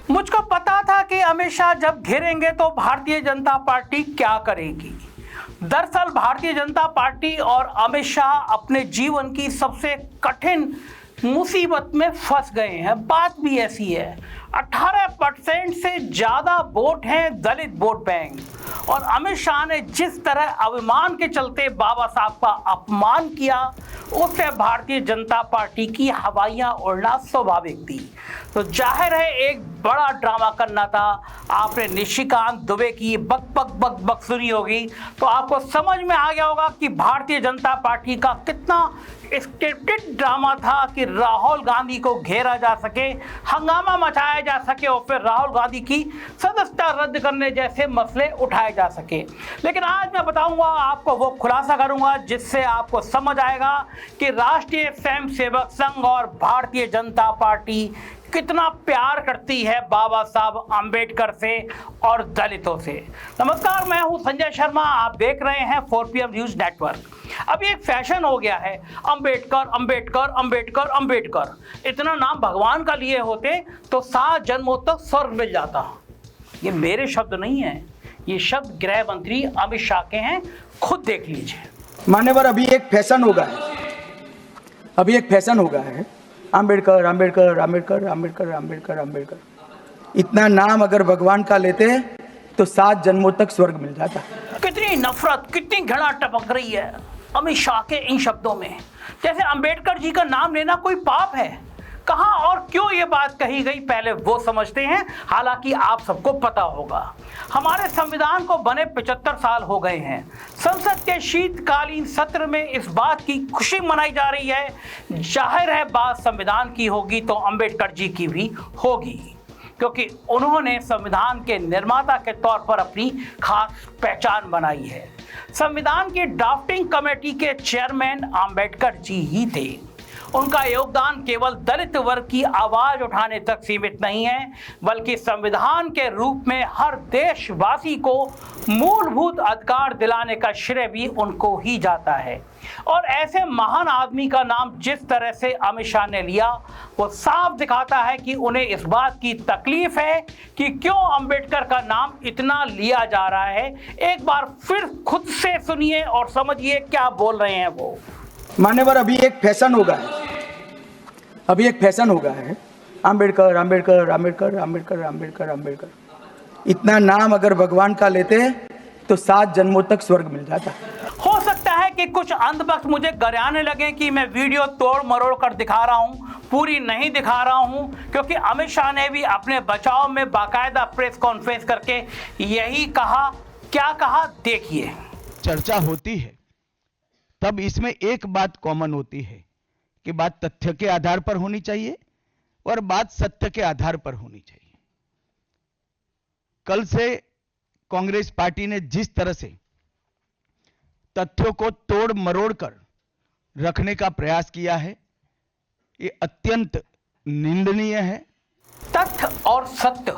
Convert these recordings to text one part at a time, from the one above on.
मुझको पता था कि अमित शाह जब घिरेंगे तो भारतीय जनता पार्टी क्या करेगी। दरअसल भारतीय जनता पार्टी और अमित शाह अपने जीवन की सबसे कठिन मुसीबत में फंस गए हैं। बात भी ऐसी है, 18% से ज़्यादा वोट हैं दलित वोट बैंक, और अमित शाह ने जिस तरह अभिमान के चलते बाबा साहब का अपमान किया, उससे भारतीय जनता पार्टी की हवाइयाँ उड़ना स्वाभाविक थी। तो जाहिर है एक बड़ा ड्रामा करना था। आपने निशिकांत दुबे की बक बक बक बक सुनी होगी तो आपको समझ में आ गया होगा कि भारतीय जनता पार्टी का कितना स्क्रिप्टेड ड्रामा था कि राहुल गांधी को घेरा जा सके, हंगामा मचाया जा सके और फिर राहुल गांधी की सदस्यता रद्द करने जैसे मसले उठाए जा सके। लेकिन आज मैं बताऊंगा आपको, वो खुलासा करूंगा जिससे आपको समझ आएगा कि राष्ट्रीय स्वयंसेवक संघ और भारतीय जनता पार्टी कितना प्यार करती है बाबा साहब अंबेडकर से और दलितों से। नमस्कार, मैं हूं संजय शर्मा, आप देख रहे हैं 4PM न्यूज नेटवर्क। अभी एक फैशन हो गया है, अंबेडकर अंबेडकर अंबेडकर अंबेडकर। इतना नाम भगवान का लिए होते तो 7 जन्मों तक स्वर्ग मिल जाता। ये मेरे शब्द नहीं है, ये शब्द गृह मंत्री अमित शाह के हैं, खुद देख लीजिए। मान्यवर, अभी एक फैशन हो गया है, अंबेडकर अंबेडकर अंबेडकर अंबेडकर अंबेडकर अंबेडकर। इतना नाम अगर भगवान का लेते तो 7 जन्मों तक स्वर्ग मिल जाता। कितनी नफरत, कितनी घृणा टपक रही है अमित शाह के इन शब्दों में, जैसे अंबेडकर जी का नाम लेना कोई पाप है। कहां और क्यों ये बात कही गई, पहले वो समझते हैं। हालांकि आप सबको पता होगा, हमारे संविधान को बने 75 साल हो गए हैं। संसद के शीतकालीन सत्र में इस बात की खुशी मनाई जा रही है। जाहिर है बात संविधान की होगी तो अंबेडकर जी की भी होगी, क्योंकि उन्होंने संविधान के निर्माता के तौर पर अपनी खास पहचान बनाई है। संविधान की ड्राफ्टिंग कमेटी के चेयरमैन अंबेडकर जी ही थे। उनका योगदान केवल दलित वर्ग की आवाज उठाने तक सीमित नहीं है, बल्कि संविधान के रूप में हर देशवासी को मूलभूत अधिकार दिलाने का श्रेय भी उनको ही जाता है। और ऐसे महान आदमी का नाम जिस तरह से अमित शाह ने लिया, वो साफ दिखाता है कि उन्हें इस बात की तकलीफ है कि क्यों अंबेडकर का नाम इतना लिया जा रहा है। एक बार फिर खुद से सुनिए और समझिए क्या बोल रहे हैं वो। मान्यवर, अभी एक फैशन हो गया है, अंबेडकर अंबेडकर अंबेडकर अंबेडकर अंबेडकर अंबेडकर। इतना नाम अगर भगवान का लेते तो 7 जन्मों तक स्वर्ग मिल जाता। हो सकता है कि कुछ अंधभक्त मुझे गरियाने लगे कि मैं वीडियो तोड़ मरोड़ कर दिखा रहा हूं, पूरी नहीं दिखा रहा हूं, क्योंकि अमित शाह ने भी अपने बचाव में बाकायदा प्रेस कॉन्फ्रेंस करके यही कहा। क्या कहा, देखिए। चर्चा होती है तब इसमें एक बात कॉमन होती है कि बात तथ्य के आधार पर होनी चाहिए और बात सत्य के आधार पर होनी चाहिए। कल से कांग्रेस पार्टी ने जिस तरह से तथ्यों को तोड़ मरोड़ कर रखने का प्रयास किया है, ये अत्यंत निंदनीय है। तथ्य और सत्य,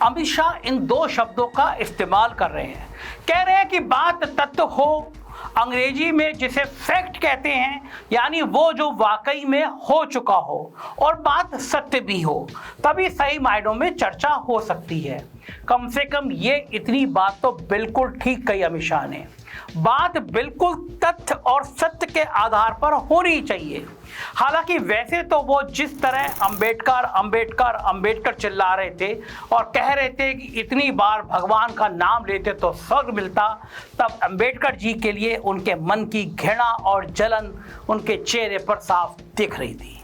अमित शाह इन 2 शब्दों का इस्तेमाल कर रहे हैं। कह रहे हैं कि बात तथ्य हो, अंग्रेजी में जिसे फैक्ट कहते हैं, यानी वो जो वाकई में हो चुका हो, और बात सत्य भी हो, तभी सही मायनों में चर्चा हो सकती है। कम से कम ये इतनी बात तो बिल्कुल ठीक कही अमित शाह ने। बात बिल्कुल तथ्य और सत्य के आधार पर होनी चाहिए। हालांकि वैसे तो वो जिस तरह अंबेडकर अंबेडकर अंबेडकर चिल्ला रहे थे और कह रहे थे कि इतनी बार भगवान का नाम लेते तो स्वर्ग मिलता, तब अंबेडकर जी के लिए उनके मन की घृणा और जलन उनके चेहरे पर साफ दिख रही थी।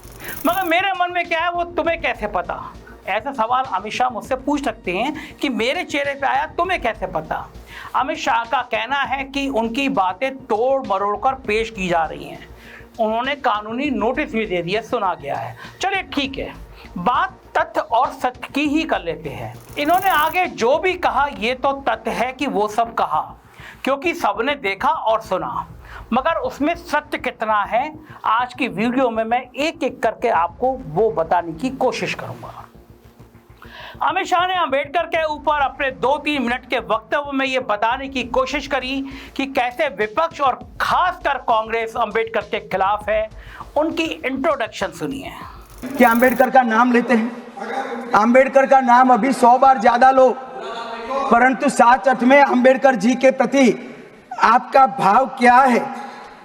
मगर मेरे मन में क्या है वो तुम्हें कैसे पता? ऐसा सवाल अमित शाह मुझसे पूछ सकते हैं कि मेरे चेहरे पे आया, तुम्हें कैसे पता? अमित शाह का कहना है कि उनकी बातें तोड़ मरोड़ कर पेश की जा रही हैं। उन्होंने कानूनी नोटिस भी दे दिया, सुना गया है। चलिए ठीक है, बात तथ्य और सत्य की ही कर लेते हैं। इन्होंने आगे जो भी कहा ये तो तथ्य है कि वो सब कहा, क्योंकि सबने देखा और सुना, मगर उसमें सत्य कितना है आज की वीडियो में मैं एक एक करके आपको वो बताने की कोशिश करूंगा। अमित शाह ने अंबेडकर के ऊपर अपने 2-3 मिनट के वक्तव्य में ये बताने की कोशिश करी कि कैसे विपक्ष और खासकर कांग्रेस अंबेडकर के खिलाफ है। उनकी इंट्रोडक्शन सुनिए। क्या अंबेडकर का नाम लेते हैं? अंबेडकर का नाम अभी 100 बार ज्यादा लो, परंतु साच अर्थ में अंबेडकर जी के प्रति आपका भाव क्या है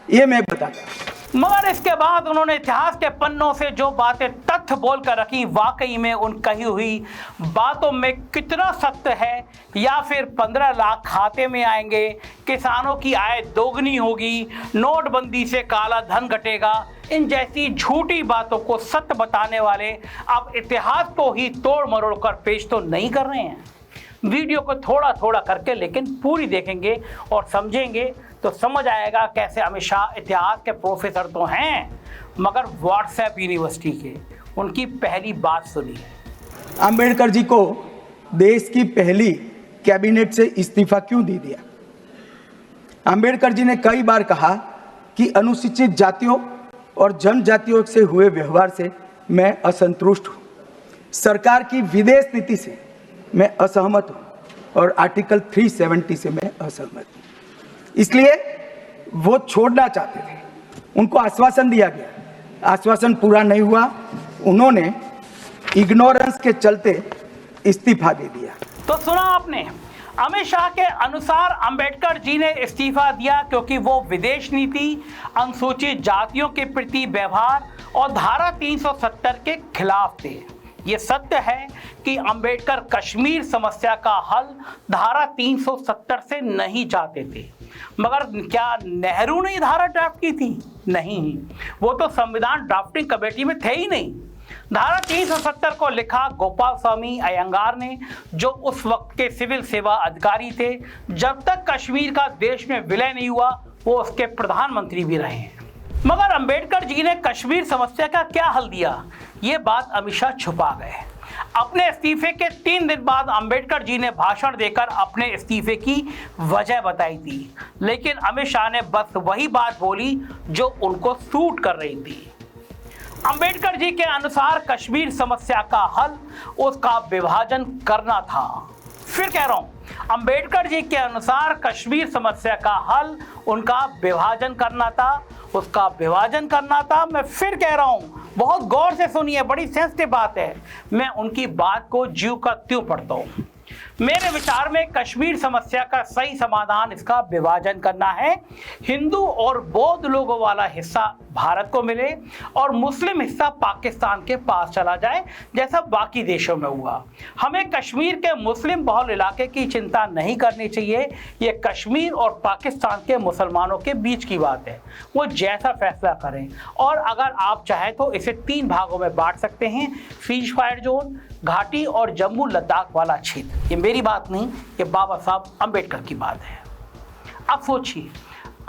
ये मैं बताता। मगर इसके बाद उन्होंने इतिहास के पन्नों से जो बातें तथ्य बोलकर रखी, वाकई में उन कही हुई बातों में कितना सत्य है, या फिर 15 लाख खाते में आएंगे, किसानों की आय दोगुनी होगी, नोटबंदी से काला धन घटेगा, इन जैसी झूठी बातों को सत्य बताने वाले अब इतिहास को ही तोड़ मरोड़ कर पेश तो नहीं कर रहे हैं। वीडियो को थोड़ा थोड़ा करके लेकिन पूरी देखेंगे और समझेंगे तो समझ आएगा कैसे अमित शाह इतिहास के प्रोफेसर तो हैं मगर व्हाट्सएप यूनिवर्सिटी के। उनकी पहली बात सुनिए। अंबेडकर जी को देश की पहली कैबिनेट से इस्तीफा क्यों दे दिया? अंबेडकर जी ने कई बार कहा कि अनुसूचित जातियों और जनजातियों से हुए व्यवहार से मैं असंतुष्ट हूँ, सरकार की विदेश नीति से मैं असहमत हूँ और आर्टिकल 370 से मैं असहमत हूँ। इसलिए वो छोड़ना चाहते थे, उनको आश्वासन दिया गया, आश्वासन पूरा नहीं हुआ, उन्होंने इग्नोरेंस के चलते इस्तीफा दे दिया। तो सुना आपने, अमित शाह के अनुसार अंबेडकर जी ने इस्तीफा दिया क्योंकि वो विदेश नीति, अनुसूचित जातियों के प्रति व्यवहार और धारा 370 के खिलाफ थे। ये सत्य है कि अंबेडकर कश्मीर समस्या का हल धारा 370 से नहीं चाहते थे, मगर क्या नेहरू ने धारा ड्राफ्ट की थी? नहीं, वो तो संविधान ड्राफ्टिंग कमेटी में थे ही नहीं। धारा 370 को लिखा गोपाल स्वामी अयंगार ने, जो उस वक्त के सिविल सेवा अधिकारी थे। जब तक कश्मीर का देश में विलय नहीं हुआ वो उसके प्रधानमंत्री भी रहे हैं। मगर अंबेडकर जी ने कश्मीर समस्या का क्या हल दिया, ये बात अमित शाह छुपा गए। अपने इस्तीफे के 3 दिन बाद अंबेडकर जी ने भाषण देकर अपने इस्तीफे की वजह बताई थी, लेकिन अमित शाह ने बस वही बात बोली जो उनको सूट कर रही थी। अंबेडकर जी के अनुसार कश्मीर समस्या का हल उसका विभाजन करना था। फिर कह रहा हूं, अंबेडकर जी के अनुसार कश्मीर समस्या का हल उनका विभाजन करना था, उसका विभाजन करना था। मैं फिर कह रहा हूं, बहुत गौर से सुनिए, बड़ी सेंसिटिव बात है। मैं उनकी बात को ज्यों का त्यों पढ़ता हूं। मेरे विचार में कश्मीर समस्या का सही समाधान इसका विभाजन करना है। हिंदू और बौद्ध लोगों वाला हिस्सा भारत को मिले और मुस्लिम हिस्सा पाकिस्तान के पास चला जाए, जैसा बाकी देशों में हुआ। हमें कश्मीर के मुस्लिम बहुल इलाके की चिंता नहीं करनी चाहिए। ये कश्मीर और पाकिस्तान के मुसलमानों के बीच की बात है, वो जैसा फैसला करें। और अगर आप चाहें तो इसे 3 भागों में बांट सकते हैं, सीज फायर जोन, घाटी और जम्मू लद्दाख वाला क्षेत्र। ये मेरी बात नहीं, ये बाबा साहब अंबेडकर की बात है। अब सोचिए,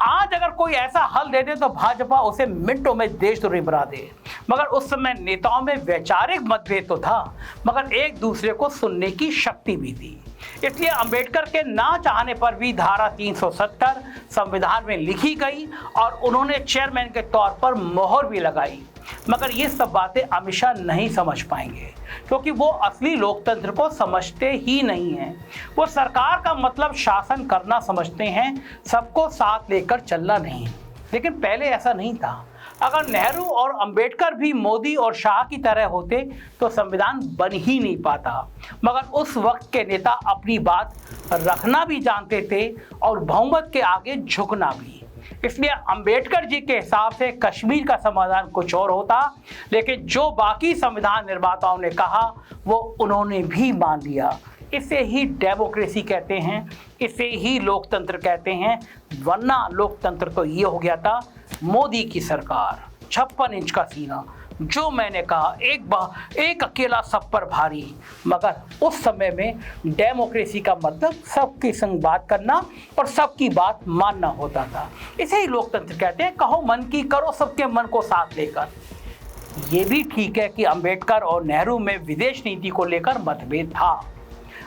आज अगर कोई ऐसा हल दे दे तो भाजपा उसे मिनटों में देशद्रोही बना दे। मगर उस समय नेताओं में वैचारिक मतभेद तो था, मगर एक दूसरे को सुनने की शक्ति भी थी। इसलिए अंबेडकर के ना चाहने पर भी धारा 370 संविधान में लिखी गई और उन्होंने चेयरमैन के तौर पर मोहर भी लगाई। मगर ये सब बातें अमित शाह नहीं समझ पाएंगे, क्योंकि वो असली लोकतंत्र को समझते ही नहीं हैं। वो सरकार का मतलब शासन करना समझते हैं, सबको साथ लेकर चलना नहीं। लेकिन पहले ऐसा नहीं था। अगर नेहरू और अंबेडकर भी मोदी और शाह की तरह होते तो संविधान बन ही नहीं पाता। मगर उस वक्त के नेता अपनी बात रखना भी जानते थे और बहुमत के आगे झुकना भी। इसलिए अंबेडकर जी के हिसाब से कश्मीर का समाधान कुछ और होता, लेकिन जो बाकी संविधान निर्माताओं ने कहा वो उन्होंने भी मान लिया। इसे ही डेमोक्रेसी कहते हैं, इसे ही लोकतंत्र कहते हैं। वरना लोकतंत्र तो ये हो गया था मोदी की सरकार, 56 इंच का सीना, जो मैंने कहा एक अकेला सब पर भारी। मगर उस समय में डेमोक्रेसी का मतलब सबके संग बात करना और सबकी बात मानना होता था। इसे ही लोकतंत्र कहते हैं, कहो मन की, करो सबके मन को साथ लेकर। ये भी ठीक है कि अंबेडकर और नेहरू में विदेश नीति को लेकर मतभेद था।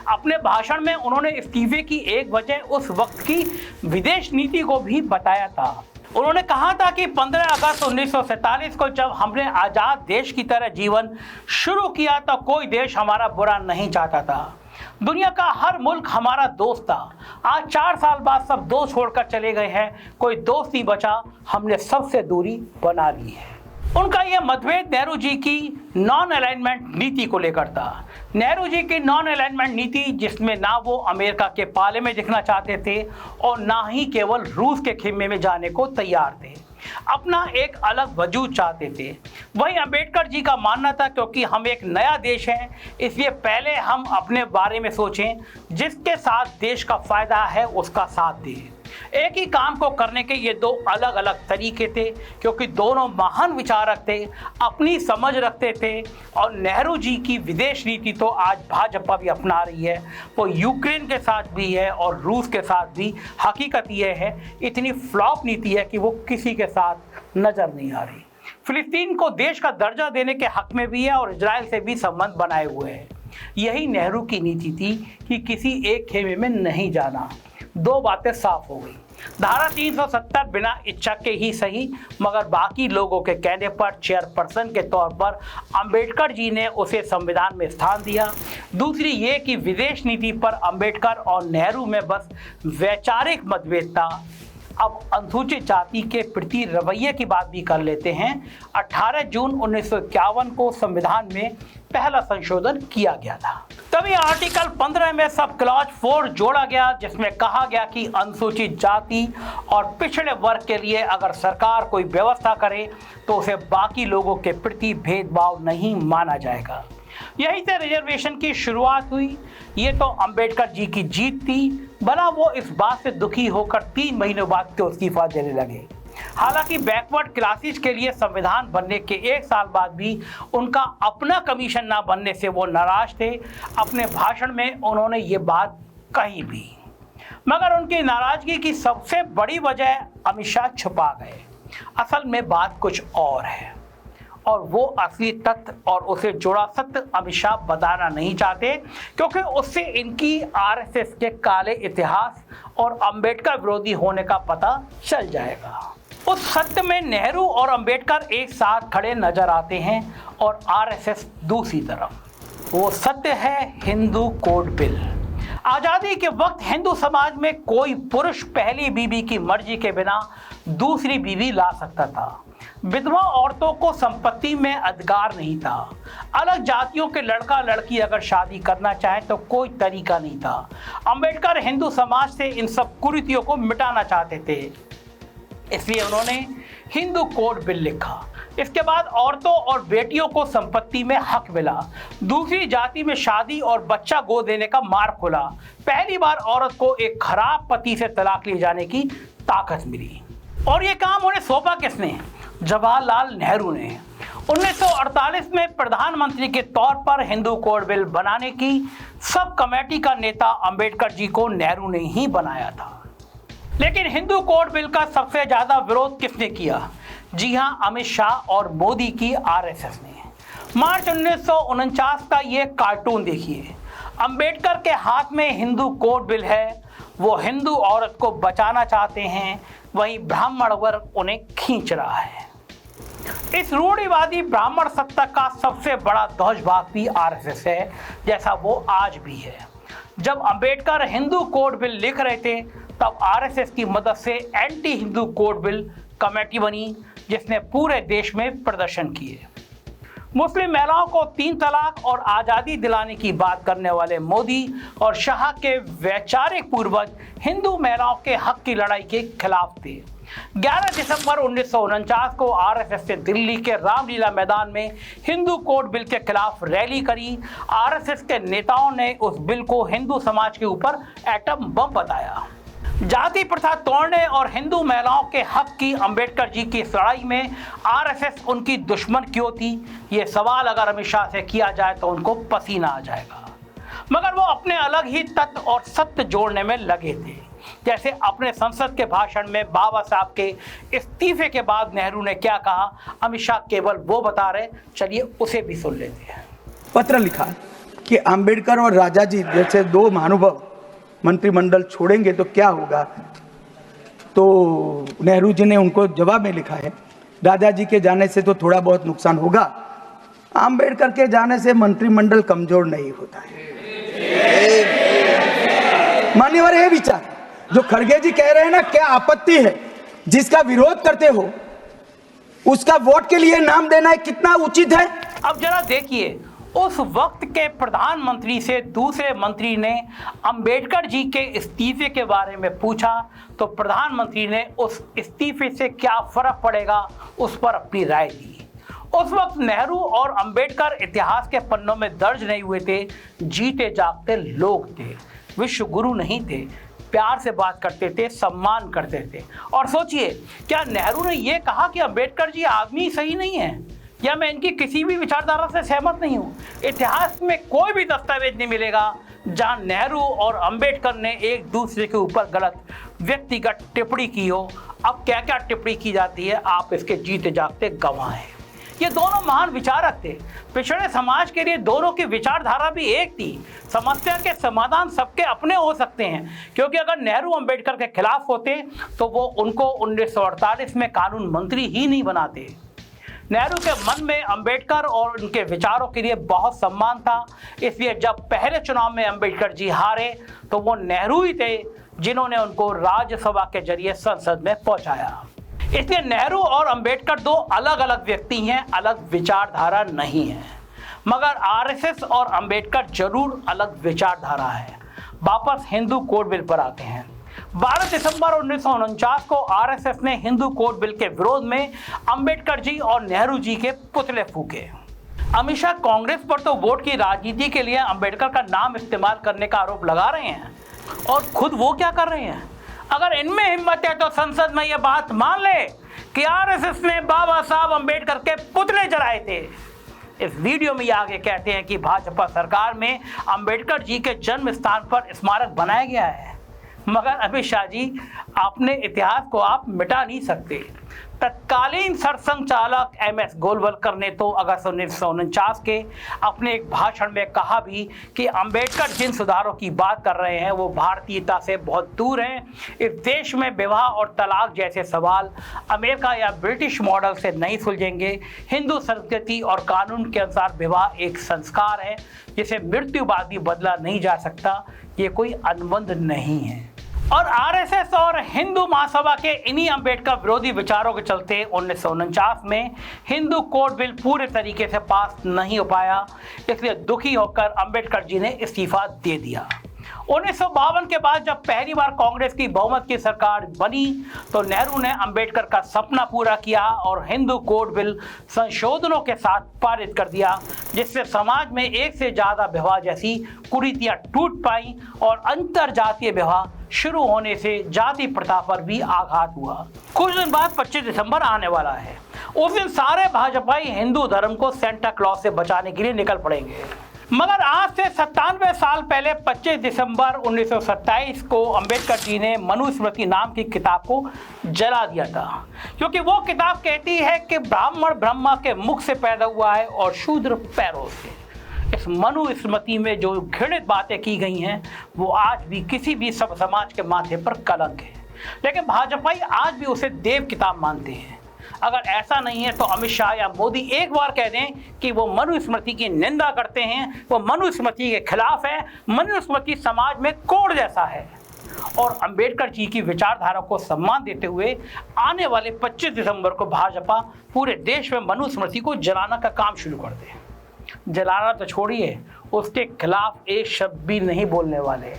अपने भाषण में उन्होंने इस्तीफे की एक वजह उस वक्त की विदेश नीति को भी बताया था। उन्होंने कहा था कि 15 अगस्त 1947 को जब हमने आज़ाद देश की तरह जीवन शुरू किया तो कोई देश हमारा बुरा नहीं चाहता था। दुनिया का हर मुल्क हमारा दोस्त था। आज 4 साल बाद सब दोस्त छोड़कर चले गए हैं, कोई दोस्त नहीं बचा, हमने सबसे दूरी बना ली है। उनका यह मतभेद नेहरू जी की नॉन अलाइनमेंट नीति को लेकर था। नेहरू जी की नॉन अलाइनमेंट नीति, जिसमें ना वो अमेरिका के पाले में दिखना चाहते थे और ना ही केवल रूस के खेमे में जाने को तैयार थे, अपना एक अलग वजूद चाहते थे। वही अंबेडकर जी का मानना था क्योंकि हम एक नया देश है, इसलिए पहले हम अपने बारे में सोचें, जिसके साथ देश का फायदा है उसका साथ दें। एक ही काम को करने के ये दो अलग अलग तरीके थे, क्योंकि दोनों महान विचारक थे, अपनी समझ रखते थे। और नेहरू जी की विदेश नीति तो आज भाजपा भी अपना रही है, वो यूक्रेन के साथ भी है और रूस के साथ भी। हकीकत ये है, इतनी फ्लॉप नीति है कि वो किसी के साथ नजर नहीं आ रही। फिलिस्तीन को देश का दर्जा देने के हक में भी है और इजराइल से भी संबंध बनाए हुए है। यही नेहरू की नीति थी कि किसी एक खेमे में नहीं जाना। दो बातें साफ हो गई। धारा 370 बिना इच्छा के ही सही, मगर बाकी लोगों के कहने पर चेयरपर्सन के तौर पर अंबेडकर जी ने उसे संविधान में स्थान दिया। दूसरी ये कि विदेश नीति पर अंबेडकर और नेहरू में बस वैचारिक मतभेद था। अब अनुसूचित जाति के प्रति रवैये की बात भी कर लेते हैं। 18 जून 1951 को संविधान में पहला संशोधन किया गया था। तभी आर्टिकल 15 में सब क्लॉज 4 जोड़ा गया, जिसमें कहा गया कि अनुसूचित जाति और पिछड़े वर्ग के लिए अगर सरकार कोई व्यवस्था करे तो उसे बाकी लोगों के प्रति भेदभाव नहीं माना जाएगा। यहीं से रिजर्वेशन की शुरुआत हुई। ये तो अंबेडकर जी की जीत थी, भला वो इस बात से दुखी होकर 3 महीनों बाद क्यों इस्तीफा देने लगे। हालांकि बैकवर्ड क्लासेस के लिए संविधान बनने के 1 साल बाद भी उनका अपना कमीशन ना बनने से वो नाराज थे। अपने भाषण में उन्होंने ये बात कही भी, मगर उनकी नाराजगी की सबसे बड़ी वजह अमित शाह छुपा गए। असल में बात कुछ और है, और वो असली तथ्य और उसे जुड़ा सत्य अमित शाह बताना नहीं चाहते, क्योंकि उससे इनकी आरएसएस के काले इतिहास और अंबेडकर विरोधी होने का पता चल जाएगा। उस सत्य में नेहरू और अंबेडकर एक साथ खड़े नजर आते हैं और आरएसएस दूसरी तरफ। वो सत्य है हिंदू कोड बिल। आजादी के वक्त हिंदू समाज में कोई पुरुष पहली बीवी की मर्जी के बिना दूसरी बीवी ला सकता था। विधवा औरतों को संपत्ति में अधिकार नहीं था। अलग जातियों के लड़का लड़की अगर शादी करना चाहे तो कोई तरीका नहीं था। अंबेडकर हिंदू समाज से इन सब कुरीतियों को मिटाना चाहते थे, इसलिए उन्होंने हिंदू कोड बिल लिखा। इसके बाद औरतों और बेटियों को संपत्ति में हक मिला। दूसरी जाति में शादी और बच्चा गोद देने का मार्ग खुला। पहली बार औरत को एक खराब पति से तलाक ले जाने की ताकत मिली। और ये काम उन्हें सौंपा किसने? जवाहरलाल नेहरू ने। 1948 में प्रधानमंत्री के तौर पर हिंदू कोड बिल बनाने की सब कमेटी का नेता अंबेडकर जी को नेहरू ने ही बनाया था। लेकिन हिंदू कोड बिल का सबसे ज्यादा विरोध किसने किया? जी हां, अमित शाह और मोदी की आरएसएस ने। मार्च 1949 का ये कार्टून देखिए। अंबेडकर के हाथ में हिंदू कोड बिल है, वो हिंदू औरत को बचाना चाहते हैं, वहीं ब्राह्मण वर्ग उन्हें खींच रहा है। इस रूढ़िवादी ब्राह्मण सत्ता का सबसे बड़ा ध्वजभाग भी आरएसएस है, जैसा वो आज भी है। जब अंबेडकर हिंदू कोड बिल लिख रहे थे तब आरएसएस की मदद से anti Hindu code bill committee बनी, जिसने पूरे देश में प्रदर्शन किए। मुस्लिम महिलाओं को 3 तलाक और आज़ादी दिलाने की बात करने वाले मोदी और शाह के वैचारिक पूर्वज हिंदू महिलाओं के हक की लड़ाई के खिलाफ थे। 11 दिसंबर 1949 को आरएसएस ने दिल्ली के रामलीला मैदान में हिंदू कोड बिल के खिलाफ रैली करी। आरएसएस के नेताओं ने उस बिल को हिंदू समाज के ऊपर एटम बम बताया। जाति प्रथा तोड़ने और हिंदू महिलाओं के हक की अंबेडकर जी की इस लड़ाई में आरएसएस उनकी दुश्मन क्यों थी? ये सवाल अगर अमित शाह से किया जाए तो उनको पसीना आ जाएगा। मगर वो अपने अलग ही तथ्य और सत्य जोड़ने में लगे थे। जैसे अपने संसद के भाषण में बाबा साहब के इस्तीफे के बाद नेहरू ने क्या कहा, अमित शाह केवल वो बता रहे, चलिए उसे भी सुन लेते हैं। पत्र लिखा कि अंबेडकर और राजा जी जैसे 2 महानुभाव मंत्रिमंडल छोड़ेंगे तो क्या होगा। तो नेहरू जी ने उनको जवाब में लिखा है, राजा जी के जाने से तो थोड़ा बहुत नुकसान होगा, अंबेडकर के जाने से मंत्रिमंडल कमजोर नहीं होता है। मान्यवर है विचार जो खड़गे जी कह रहे हैं ना, क्या आपत्ति है? जिसका विरोध करते हो उसका वोट के लिए नाम देना कितना उचित है? अब जरा देखिए, उस वक्त के प्रधानमंत्री से दूसरे मंत्री ने अंबेडकर जी के इस्तीफे के बारे में पूछा तो प्रधानमंत्री ने उस इस्तीफे से क्या फर्क पड़ेगा उस पर अपनी राय दी। उस वक्त नेहरू और अंबेडकर इतिहास के पन्नों में दर्ज नहीं हुए थे, जीते जागते लोग थे, विश्व गुरु नहीं थे, प्यार से बात करते थे, सम्मान करते थे। और सोचिए, क्या नेहरू ने यह कहा कि अंबेडकर जी आदमी सही नहीं है या मैं इनकी किसी भी विचारधारा से सहमत नहीं हूं? इतिहास में कोई भी दस्तावेज नहीं मिलेगा जहां नेहरू और अंबेडकर ने एक दूसरे के ऊपर गलत व्यक्तिगत टिप्पणी की हो। अब क्या क्या टिप्पणी की जाती है, आप इसके जीते जागते गवाह हैं। ये दोनों महान विचारक थे, पिछड़े समाज के लिए दोनों की विचारधारा भी एक थी। समस्या के समाधान सबके अपने हो सकते हैं, क्योंकि अगर नेहरू अंबेडकर के खिलाफ होते तो वो उनको 1948 में कानून मंत्री ही नहीं बनाते। नेहरू के मन में अंबेडकर और उनके विचारों के लिए बहुत सम्मान था, इसलिए जब पहले चुनाव में अंबेडकर जी हारे तो वो नेहरू ही थे जिन्होंने उनको राज्यसभा के जरिए संसद में पहुंचाया। इसलिए नेहरू और अंबेडकर दो अलग अलग व्यक्ति हैं, अलग विचारधारा नहीं है। मगर आरएसएस और अंबेडकर जरूर अलग विचारधारा है। वापस हिंदू कोड बिल पर आते हैं। 12 दिसंबर 1949 को आरएसएस ने हिंदू कोड बिल के विरोध में अंबेडकर जी और नेहरू जी के पुतले फूके। अमित शाह कांग्रेस पर तो वोट की राजनीति के लिए अंबेडकर का नाम इस्तेमाल करने का आरोप लगा रहे हैं, और खुद वो क्या कर रहे हैं? अगर इनमें हिम्मत है तो संसद में यह बात मान ले कि आरएसएस ने बाबा साहब अंबेडकर के पुतले जलाए थे। इस वीडियो में ये आगे कहते हैं कि भाजपा सरकार में अंबेडकर जी के जन्म स्थान पर स्मारक बनाया गया है। मगर अमित शाह जी, आपने इतिहास को आप मिटा नहीं सकते। तत्कालीन सरसंघ चालक एमएस गोलवलकर ने तो अगस्त 1949 के अपने एक भाषण में कहा भी कि अंबेडकर जिन सुधारों की बात कर रहे हैं वो भारतीयता से बहुत दूर हैं। इस देश में विवाह और तलाक जैसे सवाल अमेरिका या ब्रिटिश मॉडल से नहीं सुलझेंगे। हिंदू संस्कृति और कानून के अनुसार विवाह एक संस्कार है जिसे मृत्यु बाद भी बदला नहीं जा सकता। ये कोई अनुबंध नहीं है। और आरएसएस और हिंदू महासभा के इन्हीं अंबेडकर विरोधी विचारों के चलते 1949 में हिंदू कोड बिल पूरे तरीके से पास नहीं हो पाया। इसलिए दुखी होकर अंबेडकर जी ने इस्तीफा दे दिया। 1952 के बाद जब पहली बार कांग्रेस की बहुमत की सरकार बनी तो नेहरू ने अंबेडकर का सपना पूरा किया और हिंदू कोड बिल संशोधनों के साथ पारित कर दिया, जिससे समाज में एक से ज्यादा विवाह जैसी कुरीतियां टूट पाई और अंतर जातीय विवाह शुरू होने से जाति प्रथा पर भी आघात हुआ। कुछ दिन बाद 25 दिसंबर आने वाला है। उस दिन सारे भाजपाई हिंदू धर्म को सेंटा क्लॉज से बचाने के लिए निकल पड़ेंगे। मगर आज से 97 साल पहले 25 दिसंबर 1927 को अंबेडकर जी ने मनुस्मृति नाम की किताब को जला दिया था, क्योंकि वो किताब कहती है कि ब्राह्मण ब्रह्मा के मुख से पैदा हुआ है और शूद्र पैरों से। इस मनुस्मृति में जो घृणित बातें की गई हैं वो आज भी किसी भी सब समाज के माथे पर कलंक है, लेकिन भाजपाई आज भी उसे देव किताब मानते हैं। अगर ऐसा नहीं है तो अमित शाह या मोदी एक बार कह दें कि वो मनुस्मृति की निंदा करते हैं, वो मनुस्मृति के खिलाफ है, मनुस्मृति समाज में कोड जैसा है, और अंबेडकर जी की विचारधारा को सम्मान देते हुए आने वाले 25 दिसंबर को भाजपा पूरे देश में मनुस्मृति को जलाना का काम शुरू कर दे। जलाना तो छोड़िए, उसके खिलाफ एक शब्द भी नहीं बोलने वाले,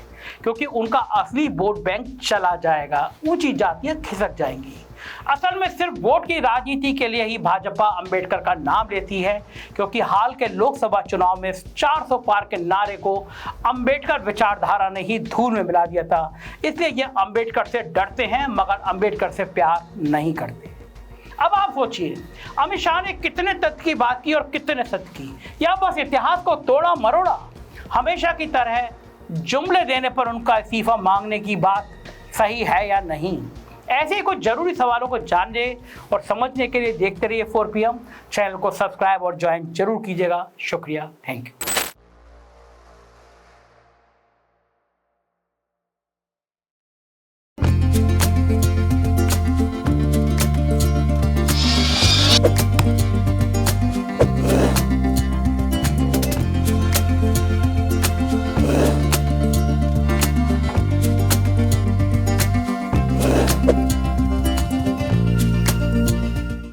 क्योंकि उनका असली वोट बैंक चला जाएगा, ऊंची जातियां खिसक जाएंगी। असल में सिर्फ वोट की राजनीति के लिए ही भाजपा अंबेडकर का नाम लेती है, क्योंकि हाल के लोकसभा चुनाव में 400 पार के नारे को अंबेडकर विचारधारा ने ही धूल में मिला दिया था। इसलिए ये अंबेडकर से डरते हैं मगर अंबेडकर से प्यार नहीं करते। अब आप सोचिए, अमित शाह ने कितने तथ्य की बात की और कितने सत्य की, या बस इतिहास को तोड़ा मरोड़ा? हमेशा की तरह जुमले देने पर उनका इस्तीफा मांगने की बात सही है या नहीं? ऐसे ही कुछ जरूरी सवालों को जानने और समझने के लिए देखते रहिए 4 PM। चैनल को सब्सक्राइब और ज्वाइन जरूर कीजिएगा। शुक्रिया, थैंक यू।